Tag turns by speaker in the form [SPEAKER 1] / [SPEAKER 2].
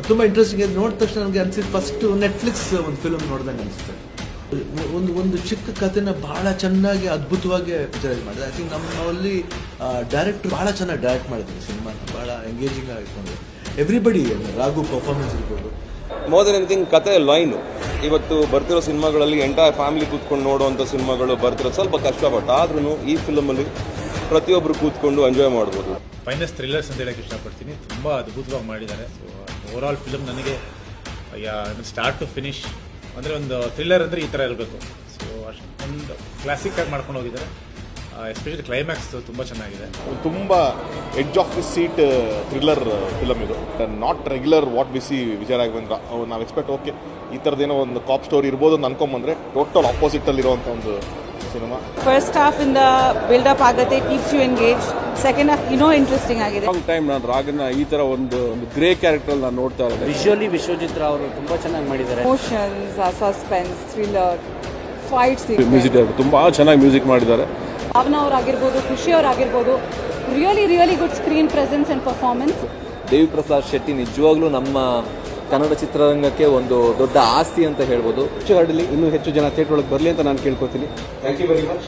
[SPEAKER 1] ತುಂಬ ಇಂಟ್ರೆಸ್ಟಿಂಗ್ ಇದೆ. ನೋಡಿದ ತಕ್ಷಣ ನನಗೆ ಅನಿಸಿದ್ದು ಫಸ್ಟ್ ನೆಟ್ಫ್ಲಿಕ್ಸ್ ಒಂದು ಫಿಲ್ಮ್ ನೋಡ್ದಂಗೆ ಅನಿಸುತ್ತೆ. ಒಂದು ಚಿಕ್ಕ ಕಥೆನ ಭಾಳ ಚೆನ್ನಾಗಿ ಅದ್ಭುತವಾಗಿ ಪಿಕ್ಚರೈಸ್ ಮಾಡಿದೆ. ಐ ಥಿಂಕ್ ನಮ್ಮಲ್ಲಿ ಡೈರೆಕ್ಟ್ರು ಭಾಳ ಚೆನ್ನಾಗಿ ಡೈರೆಕ್ಟ್ ಮಾಡಿದ್ದಾರೆ ಸಿನಿಮಾನ, ಭಾಳ ಎಂಗೇಜಿಂಗ್ ಆಗಿಟ್ಕೊಂಡು. ಎವ್ರಿಬಡಿ ರಾಘು ಪರ್ಫಾರ್ಮೆನ್ಸ್ ಇರ್ಬೋದು.
[SPEAKER 2] ಮೋರ್ ದೆನ್ ಎನಿಥಿಂಗ್ ಕತೆ ಲೈನು. ಇವತ್ತು ಬರ್ತಿರೋ ಸಿನಿಮಾಗಳಲ್ಲಿ ಎಂಟೈರ್ ಫ್ಯಾಮಿಲಿ ಕೂತ್ಕೊಂಡು ನೋಡುವಂಥ ಸಿನಿಮಾಗಳು ಬರ್ತಿರೋದು ಸ್ವಲ್ಪ ಕಷ್ಟಪಟ್ಟು, ಆದ್ರೂ ಈ ಫಿಲಮಲ್ಲಿ ಪ್ರತಿಯೊಬ್ಬರು ಕೂತ್ಕೊಂಡು ಎಂಜಾಯ್ ಮಾಡ್ಬೋದು.
[SPEAKER 3] ಫೈನೆಸ್ಟ್ ಥ್ರಿಲ್ಲರ್ಸ್ ಅಂತ ಹೇಳಕ್ಕೆ ಇಷ್ಟಪಡ್ತೀನಿ. ತುಂಬ ಅದ್ಭುತವಾಗಿ ಮಾಡಿದ್ದಾರೆ. ಸೊ ಓವರ್ ಆಲ್ ಫಿಲಮ್ ನನಗೆ ಸ್ಟಾರ್ಟ್ ಟು ಫಿನಿಶ್ ಅಂದರೆ ಒಂದು ಥ್ರಿಲ್ಲರ್ ಅಂದರೆ ಈ ಥರ ಇರಬೇಕು. ಸೊ ಅಷ್ಟೊಂದು ಕ್ಲಾಸಿಕ್ಕಾಗಿ ಮಾಡ್ಕೊಂಡು ಹೋಗಿದ್ದಾರೆ. ಎಸ್ಪೆಷಲಿ ಕ್ಲೈಮ್ಯಾಕ್ಸ್ ತುಂಬ ಚೆನ್ನಾಗಿದೆ.
[SPEAKER 4] ತುಂಬ edge of the seat thriller film ಇದು. Not regular what we see Vijaya Raghavendra. ನಾವು ಎಕ್ಸ್ಪೆಕ್ಟ್ ಓಕೆ ಈ ಥರದ್ದೇನೋ ಒಂದು ಕಾಪ್ ಸ್ಟೋರಿ ಇರ್ಬೋದು ಅಂತ ಅನ್ಕೊಂಬಂದ್ರೆ ಟೋಟಲ್ ಆಪೋಸಿಟಲ್ಲಿರುವಂಥ ಒಂದು ಸಿನಿಮಾ.
[SPEAKER 5] ಫಸ್ಟ್ ಹಾಫ್ ಇಂದ ಬಿಲ್ಡಪ್ ಆಗುತ್ತೆ, keeps you engage. Second half interesting ಆಗಿದೆ.
[SPEAKER 6] ಲಾಂಗ್ ಟೈಮ್ ನಾನು ರಾಗನ ಈ ಥರ ಒಂದು ಗ್ರೇ ಕ್ಯಾರೆಕ್ಟರ್ ನಾನು ನೋಡ್ತಾ ಇರೋದು.
[SPEAKER 7] ವಿಜುವಲಿ ವಿಶ್ವಜಿತ್ ಅವರು ತುಂಬ ಚೆನ್ನಾಗಿ ಮಾಡಿದ್ದಾರೆ.
[SPEAKER 5] Emotions, suspense, thriller, fights,
[SPEAKER 6] music ತುಂಬ ಚೆನ್ನಾಗಿ ಮ್ಯೂಸಿಕ್ ಮಾಡಿದ್ದಾರೆ.
[SPEAKER 5] ಭಾವನಾ ಅವರಾಗಿರ್ಬೋದು, ಖುಷಿ ಅವರಾಗಿರ್ಬೋದು, really good screen presence and performance.
[SPEAKER 8] Devi Prasad Shetty ನಿಜವಾಗ್ಲೂ ನಮ್ಮ ಕನ್ನಡ ಚಿತ್ರರಂಗಕ್ಕೆ ಒಂದು ದೊಡ್ಡ ಆಸ್ತಿ ಅಂತ ಹೇಳ್ಬೋದು.
[SPEAKER 7] ಹೆಚ್ಚು ಹರಡಲಿ, ಇನ್ನೂ ಹೆಚ್ಚು ಜನ ಥಿಯೇಟರ್ ಒಳಗೆ ಬರಲಿ ಅಂತ ನಾನು ಕೇಳ್ಕೊತೀನಿ.
[SPEAKER 2] Thank you very much.